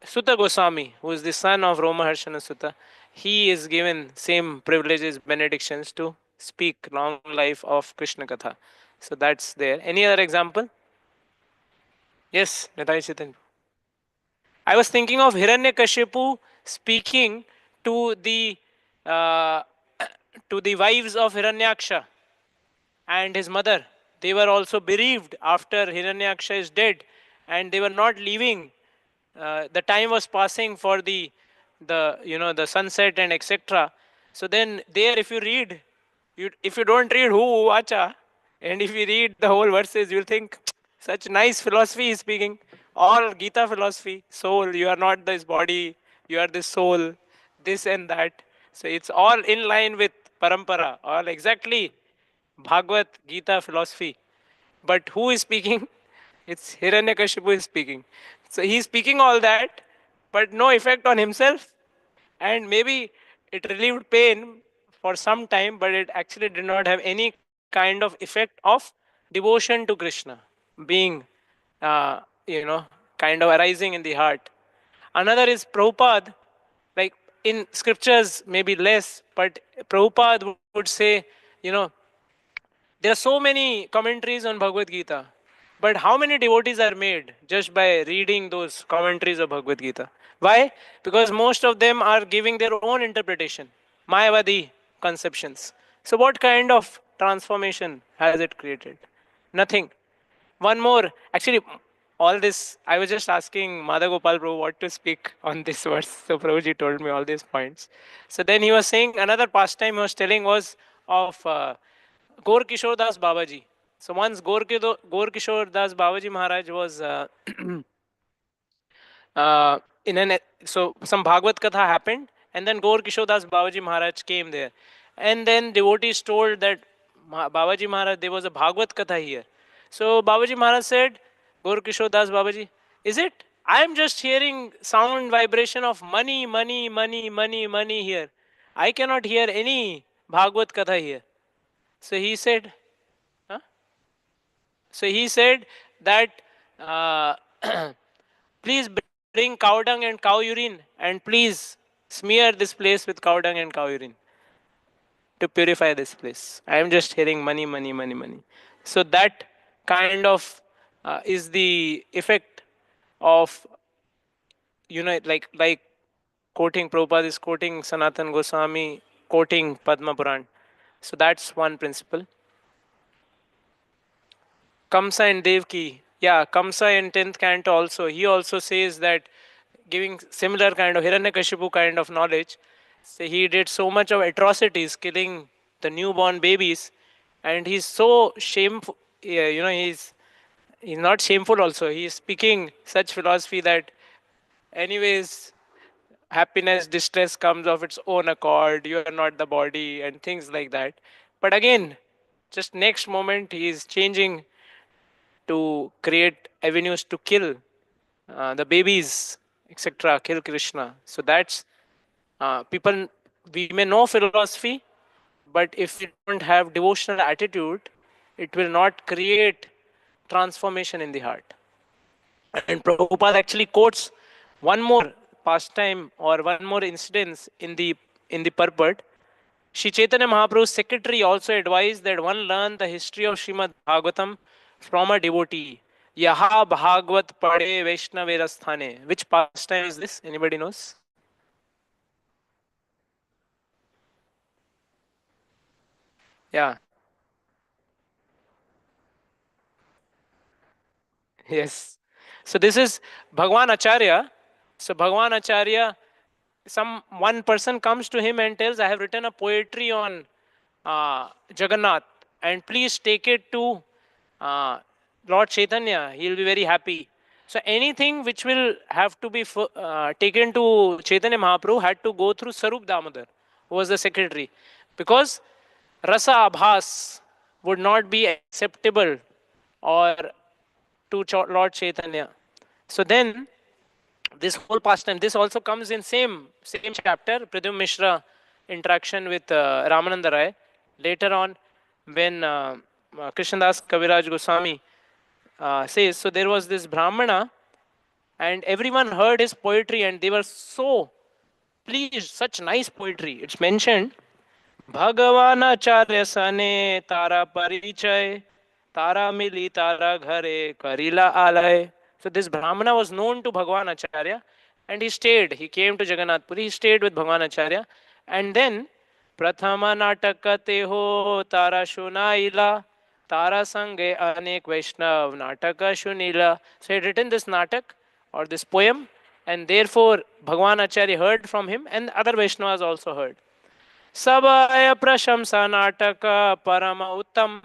Sutta Goswami, who is the son of Romaharshana Sutta, he is given same privileges, benedictions to speak long life of Krishna Katha. So that's there. Any other example? Yes, Nitai Chaitanya. I was thinking of Hiranyakashipu speaking to the uh, to the wives of Hiranyaksha and his mother. They were also bereaved after Hiranyaksha is dead, and they were not leaving. The time was passing for the sunset and etc. So then there, if you read, if you don't read who Vacha, and if you read the whole verses, you'll think such nice philosophy is speaking. All Gita philosophy, soul. You are not this body. You are this soul. This and that. So it's all in line with parampara. All exactly Bhagavad Gita philosophy. But who is speaking? It's Hiranyakashipu is speaking. So he's speaking all that, but no effect on himself. And maybe it relieved pain for some time, but it actually did not have any kind of effect of devotion to Krishna being, uh, kind of arising in the heart. Another is Prabhupada, like in scriptures, maybe less, but Prabhupada would say, you know, there are so many commentaries on Bhagavad Gita, but how many devotees are made just by reading those commentaries of Bhagavad Gita? Why? Because most of them are giving their own interpretation. Mayavadi. conceptions. So, what kind of transformation has it created? Nothing. One more. Actually, all this, I was just asking Madha Gopal Prabhu what to speak on this verse. So, Prabhuji told me all these points. So, then he was saying another pastime he was telling was of Gaur Kishore Das Babaji. So, once Gaur Kishore Das Babaji Maharaj was in an so some Bhagavad Katha happened, and then Gaur Kishore Das Babaji Maharaj came there, and then devotees told that Babaji Maharaj, there was a Bhagavad Katha here. So Babaji Maharaj said, Gaur Kishore Das Babaji, is it? I am just hearing sound vibration of money, money, money, money, money here. I cannot hear any Bhagavad Katha here. So he said, huh? So he said that uh, please bring cow dung and cow urine, and please smear this place with cow dung and cow urine to purify this place. I am just hearing money, money, money, money. So that kind of is the effect of, like quoting Prabhupada is quoting Sanatan Goswami, quoting Padma Puran. So that's one principle. Kamsa and Devki. Yeah, Kamsa in 10th canto also. He also says that, giving similar kind of Hiranyakashipu kind of knowledge. So he did so much of atrocities, killing the newborn babies, and he's so shameful. Yeah, he's not shameful also. He's speaking such philosophy that, anyways, happiness, distress comes of its own accord. You are not the body, and things like that. But again, just next moment, he is changing to create avenues to kill the babies, etc., kill Krishna. So that's people, we may know philosophy, but if we don't have devotional attitude, it will not create transformation in the heart. And Prabhupada actually quotes one more pastime or one more incidence in the purport. Sri Chaitanya Mahaprabhu's secretary also advised that one learn the history of Srimad Bhagavatam from a devotee. Yaha Bhagavat Pade Vaishnaverasthane. Which pastime is this? Anybody knows? Yeah. Yes. So this is Bhagwan Acharya. So Bhagwan Acharya, some one person comes to him and tells, I have written a poetry on Jagannath, and please take it to uh, Lord Chaitanya. He will be very happy. So anything which will have to be taken to Chaitanya Mahaprabhu had to go through Sarup Damodar, who was the secretary, because Rasa Abhas would not be acceptable or to Lord Chaitanya. So then this whole pastime, this also comes in same chapter, Pradyum Mishra interaction with Ramananda Rai. Later on, when Krishnadas Kaviraj Goswami says, so there was this Brahmana, and everyone heard his poetry, and they were so pleased, such nice poetry. It's mentioned, भगवान आचार्य सने तारा परिचय तारा मिली तारा घरे करीला आलय. So this Brahmana was known to Bhagwan Acharya, and he stayed. He came to Jagannath Puri. He stayed with Bhagwan Acharya, and then Prathama Natakate ho Tara Shunaila Tara Sange Anek Vaishnav Nataka Shunila. So he had written this natak or this poem, and therefore Bhagwan Acharya heard from him, and other Vaishnavas also heard. सबय प्रशंसा नाटक परम उत्तम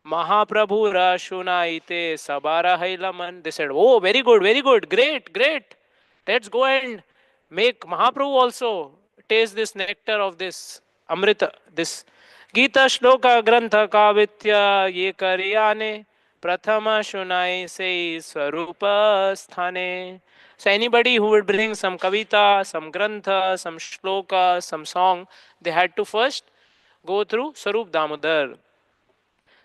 महाप्रभु सुनाइते सबारा है लमन. They said, oh, very good, great. Let's go and make Mahaprabhu also taste this nectar of this Amrita, this Gita Shloka Grantha Kavitya Ye Kariyane Prathama Shunai Sei Swarupa Sthane. So anybody who would bring some kavita, some grantha, some shloka, some song, they had to first go through Sarup Damodar.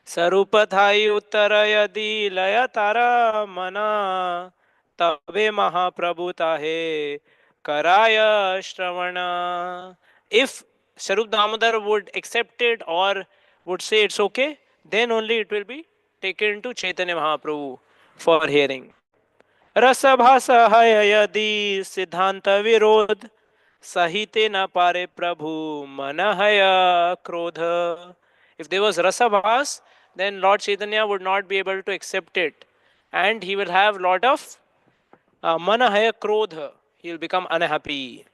स्वरूप Thai उत्तर यदि लय तारा मना तबे महाप्रभु ताहे कराय श्रवणा. If Sarup Damodar would accept it or would say it's okay, then only it will be taken to Chaitanya Mahaprabhu for hearing. रस भास है यदि सिद्धांत विरोध Sahite na pare prabhu manahaya krodha. If there was rasabhas, then Lord Chaitanya would not be able to accept it. And he will have lot of manahaya krodha. He will become unhappy.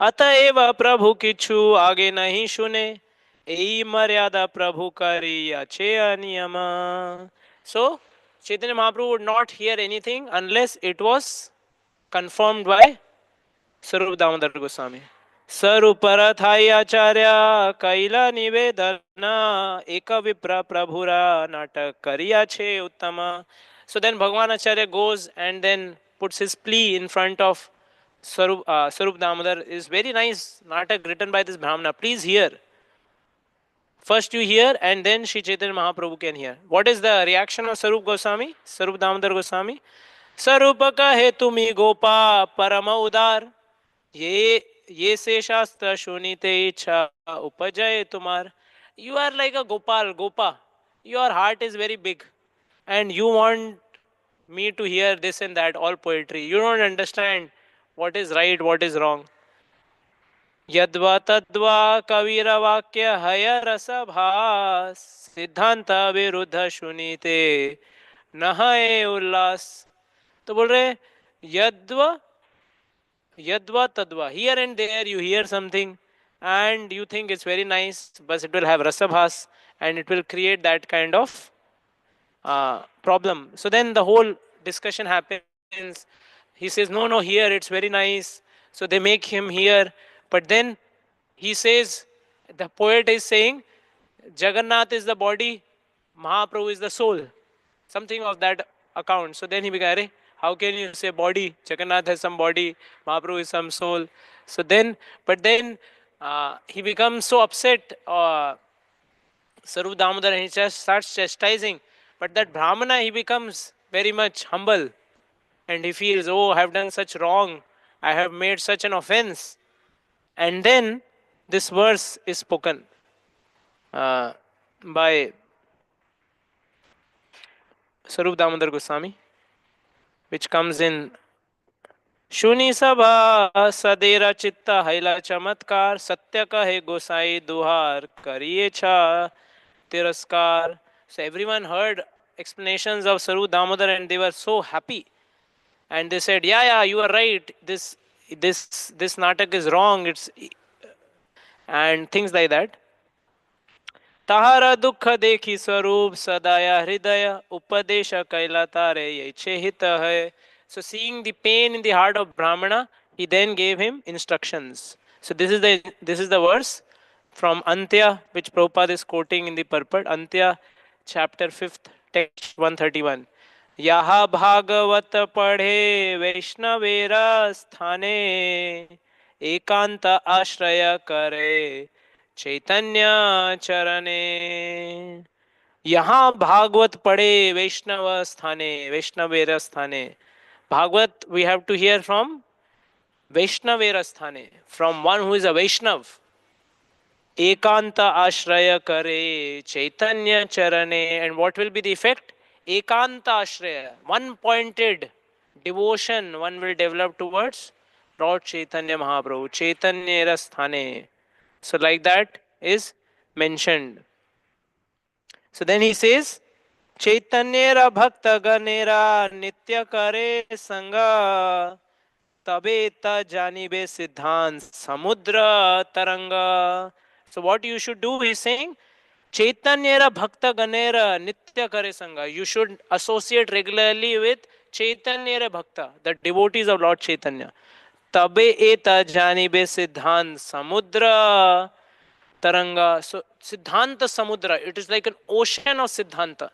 अतएव प्रभु किच्छु आगे नहीं सुने यही मर्यादा प्रभु करी अच्छे अनियम. So Chaitanya Mahaprabhu would not hear anything unless it was confirmed by Sarup Damodar Goswami. स्वरूपरथाई आचार्य कैला निवेदन एक विप्र प्रभुरा नाटक करिया छे उत्तम. So then Bhagavan Acharya goes and then puts his plea in front of Sarup Damodar. Is very nice natak written by this Brahmana. Please hear. First you hear and then Sri Chaitanya Mahaprabhu can hear. What is the reaction of Sarup Goswami? Sarup Damodar Goswami. Sarup कहे तुम्ही गोपा परम उदार ये से शास्त्र सुनीते इच्छा उपजय तुम्हार. You are like a Gopal, Gopa. Your heart is very big and you want me to hear this and that, all poetry. You don't understand what is right, what is wrong. यद्वा तद्वा कवीर वाक्य हय रस भास सिद्धांत विरुद्ध सुनीते न है उल्लास. तो बोल रहे यद्वा yadva tadva. Here and there you hear something and you think it's very nice, but it will have rasabhas and it will create that kind of problem. So then the whole discussion happens. He says, no, no, here it's very nice. So they make him hear. But then he says, the poet is saying, Jagannath is the body, Mahaprabhu is the soul. Something of that account. So then he began, how can you say body? Jagannath has some body, Mahaprabhu is some soul. So then, but then he becomes so upset, Sarup Damodar, and he just starts chastising. But that Brahmana, he becomes very much humble. And he feels, oh, I have done such wrong. I have made such an offense. And then this verse is spoken by Sarup Damodar Goswami, which comes in शूनी सभा सदेरा चित्ता हैला चमत्कार सत्य कहे गोसाई दुहार करिए छा तिरस्कार. So everyone heard explanations of Sarup Damodar and they were so happy. And they said, yeah, you are right. This natak is wrong. It's and things like that. ताहारा दुख देखी स्वरूप सदाया हृदय उपदेश कैला तारे ये हित है. So seeing the pain in the heart of Brahmana, he then gave him instructions. So this is the verse from Antya, which Prabhupada is quoting in the purport. Antya, chapter 5th, text 131. Yaha bhagavat padhe vaishnavera sthane ekanta ashraya kare चैतन्य चरणे. यहाँ भागवत पढ़े वैष्णव स्थाने वैष्णवेर स्थाने. Bhagavad we have to hear from Vaishnavera sthane, from one who is a Vaishnav. Ekanta ashraya kare Chaitanya charane. And what will be the effect? Ekanta ashraya, one pointed devotion one will develop towards Lord Chaitanya Mahaprabhu. Chaitanya sthane. So like that is mentioned. So then he says, Chaitanyera bhakta ganera nitya kare sanga tabeta janibe siddhant samudra taranga. So what you should do, he is saying, Chaitanyera bhakta ganera nitya kare sanga. You should associate regularly with Chaitanyera bhakta, the devotees of Lord Chaitanya. Tabe eta janibe siddhant samudra taranga. So Siddhanta Samudra, it is like an ocean of Siddhanta.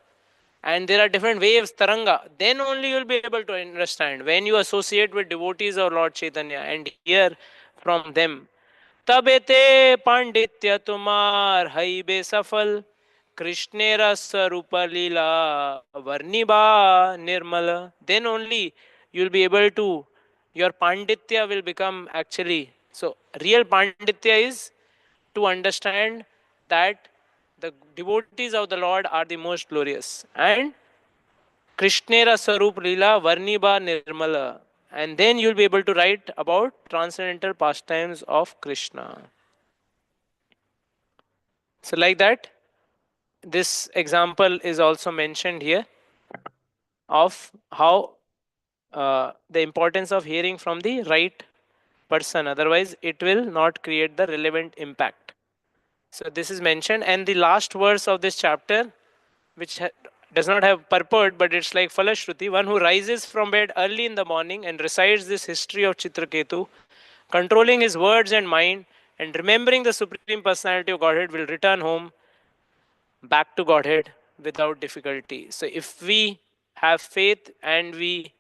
And there are different waves, taranga. Then only you will be able to understand. When you associate with devotees of Lord Chaitanya and hear from them. Tabete Panditya Tumar Haibe Safal Krishnera Sarupa Lila Varniba Nirmala. Then only you will be able to, your Panditya will become actually. So real Panditya is to understand that the devotees of the Lord are the most glorious. And Krishnera Sarup Lila Varniba Nirmala. And then you'll be able to write about transcendental pastimes of Krishna. So, like that, this example is also mentioned here of how the importance of hearing from the right person. Otherwise, it will not create the relevant impact. So, this is mentioned. And the last verse of this chapter, which does not have purport, but it's like Falashruti, one who rises from bed early in the morning and recites this history of Chitraketu, controlling his words and mind, and remembering the Supreme Personality of Godhead, will return home back to Godhead without difficulty. So, if we have faith and we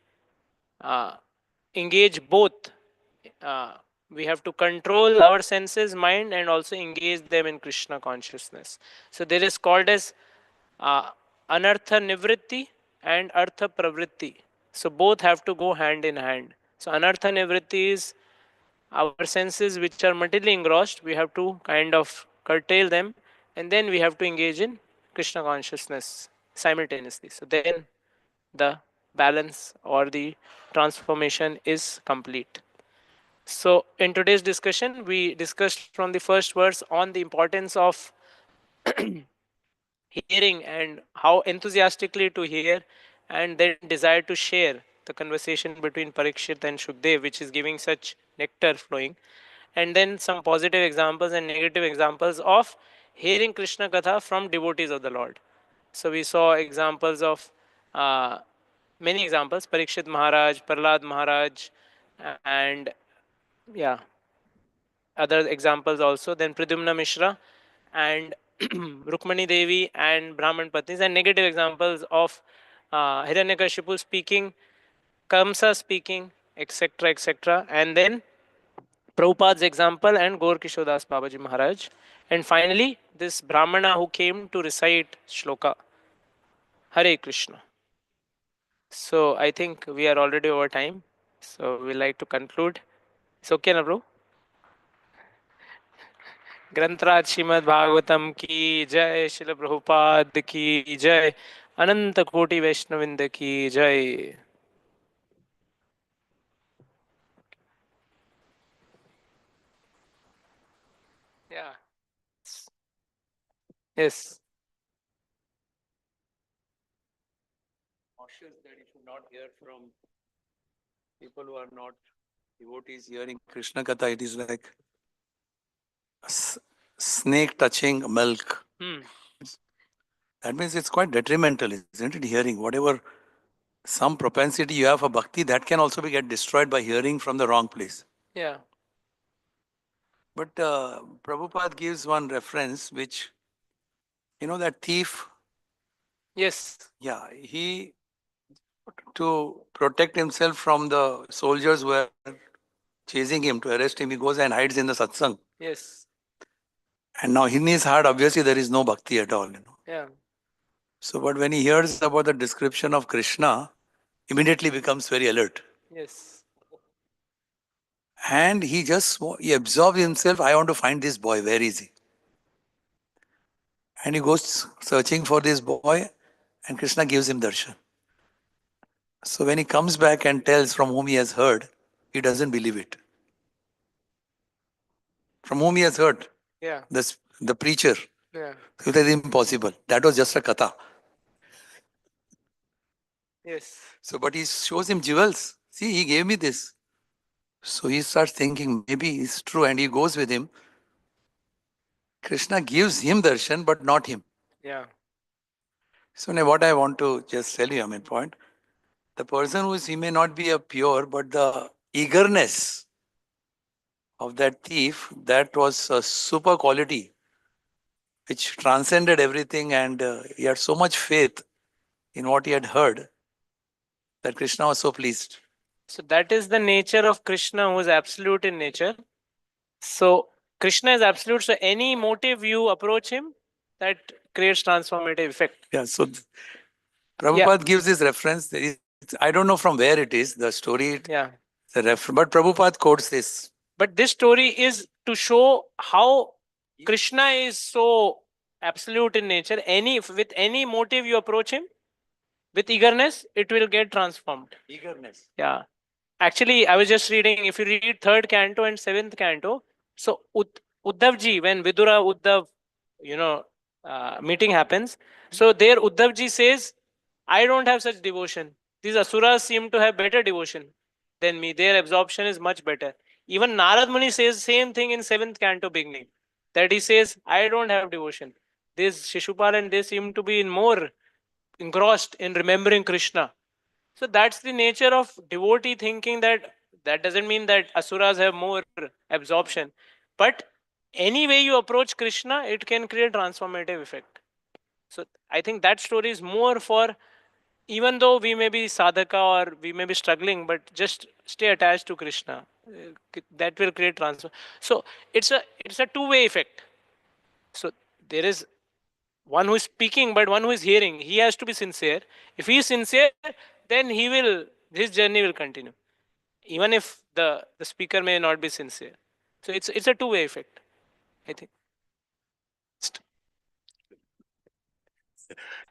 uh, engage both, uh, we have to control our senses, mind, and also engage them in Krishna consciousness. So, there is called as uh, anartha nivritti and artha pravritti. So, both have to go hand in hand. So, anartha nivritti is our senses which are materially engrossed, we have to kind of curtail them, and then we have to engage in Krishna consciousness simultaneously. So then the balance or the transformation is complete. So in today's discussion, we discussed from the first verse on the importance of hearing and how enthusiastically to hear, and then desire to share the conversation between Parikshit and Shukdev, which is giving such nectar flowing. And then some positive examples and negative examples of hearing Krishna Katha from devotees of the Lord. So we saw examples of many examples: Parikshit Maharaj, Prahlad Maharaj, and yeah, other examples also. Then Pradyumna Mishra and Rukmani Devi and Brahman Patnis, and negative examples of Hiranyakashipu speaking, Kamsa speaking, etc., etc. And then Prabhupada's example and Gaur Kishodas Babaji Maharaj. And finally, this Brahmana who came to recite Shloka. Hare Krishna. So I think we are already over time. So we like to conclude. It's okay, na bro? ग्रंथराज Shrimad Bhagavatam की जय, शिल प्रभुपाद की जय, अनंत कोटि वैष्णविंद की जय. Yeah. Yes. Cautious that you should not hear from people who are not devotees hearing Krishna Katha. It is like a snake touching milk. That means it's quite detrimental, isn't it? Hearing whatever some propensity you have for bhakti, that can also be get destroyed by hearing from the wrong place. Yeah. But Prabhupada gives one reference which, you know, that thief. Yes. Yeah, he, to protect himself from the soldiers who are chasing him to arrest him, he goes and hides in the satsang. Yes. And now in his heart, obviously, there is no bhakti at all. Yeah. So, but when he hears about the description of Krishna, immediately becomes very alert. Yes. And he absorbs himself. I want to find this boy. Where is he? And he goes searching for this boy, and Krishna gives him darshan. So when he comes back and tells from whom he has heard, he doesn't believe it. From whom he has heard? Yeah. The preacher. Yeah. So that is impossible. That was just a katha. Yes. So, but he shows him jewels. See, he gave me this. So he starts thinking, maybe it's true, and he goes with him. Krishna gives him darshan, but not him. Yeah. So now what I want to just tell you, I mean, point, the person who is, he may not be a pure, but the eagerness of that thief, that was a super quality, which transcended everything, and he had so much faith in what he had heard that Krishna was so pleased. So that is the nature of Krishna, who is absolute in nature. So Krishna is absolute. So any motive you approach him, that creates transformative effect. Yeah, so Prabhupada gives this reference. I don't know from where it is, the story, Yeah. but Prabhupada quotes this. But this story is to show how Krishna is so absolute in nature. With any motive you approach him, with eagerness, it will get transformed. Eagerness. Yeah. Actually, I was just reading, if you read third canto and seventh canto, so Uddhav ji, when Vidura Uddhav, you know, meeting happens, so there Uddhav ji says, I don't have such devotion. These asuras seem to have better devotion than me. Their absorption is much better. Even Narad Muni says same thing in seventh canto beginning, that he says, I don't have devotion. This Shishupal and they seem to be more engrossed in remembering Krishna. So that's the nature of devotee thinking, that that doesn't mean that asuras have more absorption, but any way you approach Krishna, it can create transformative effect. So I think that story is more for, even though we may be sadhaka or we may be struggling, but just stay attached to Krishna. That will create transfer. So it's a two-way effect. So there is one who is speaking, but one who is hearing. He has to be sincere. If he is sincere, then his journey will continue, even if the speaker may not be sincere. So it's a two-way effect, I think.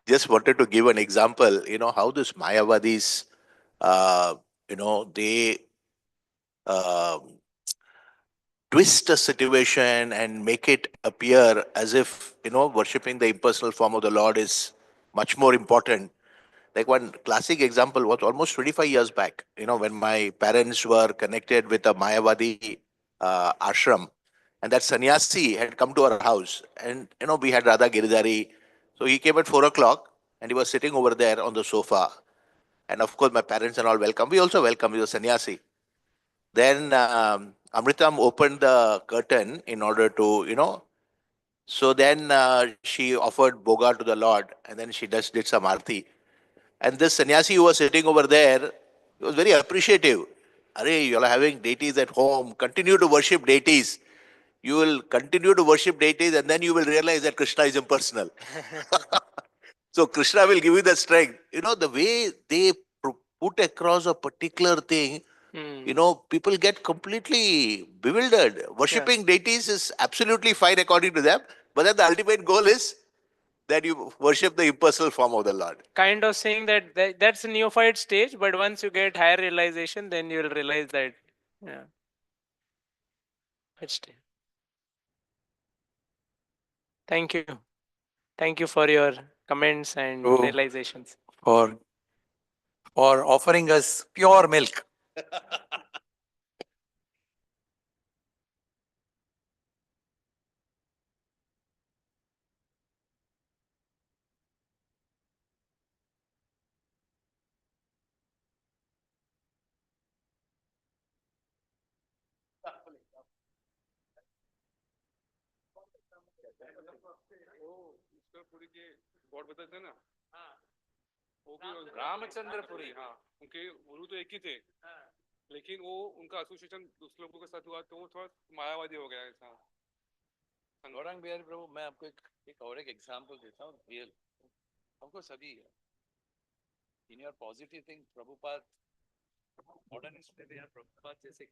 Just wanted to give an example, how this Mayavadis, they um twist a situation and make it appear as if, worshipping the impersonal form of the Lord is much more important. Like one classic example was almost 25 years back, when my parents were connected with a Mayavadi ashram, and that sannyasi had come to our house, and we had Radha Giridhari. So he came at 4 o'clock, and he was sitting over there on the sofa. And of course, my parents and all welcome. We also welcome you, sannyasi. Then Amritam opened the curtain in order to, so then she offered boga to the Lord, and then she just did some arti. And this sannyasi who was sitting over there, he was very appreciative. Are you all having deities at home? Continue to worship deities. You will continue to worship deities, and then you will realize that Krishna is impersonal. So Krishna will give you the strength. The way they put across a particular thing, Hmm. people get completely bewildered. Yeah. Worshipping deities is absolutely fine according to them, but then the ultimate goal is that you worship the impersonal form of the Lord. Kind of saying that's a neophyte stage, but once you get higher realization, then you'll realize that. Yeah. It's, thank you. Thank you for your comments and So realizations. for for offering us pure milk. Ramchandrapuri हाँ उनके गुरु तो एक ही थे लेकिन वो उनका association दूसरे लोगों के साथ हुआ तो वो थोड़ा मायावादी हो गया ऐसा गौरांग बिहारी प्रभु मैं आपको एक और एक एग्जांपल देता हूँ रियल हमको सभी in your positive thing Prabhupada modernist थे यार प्रभुपाद जैसे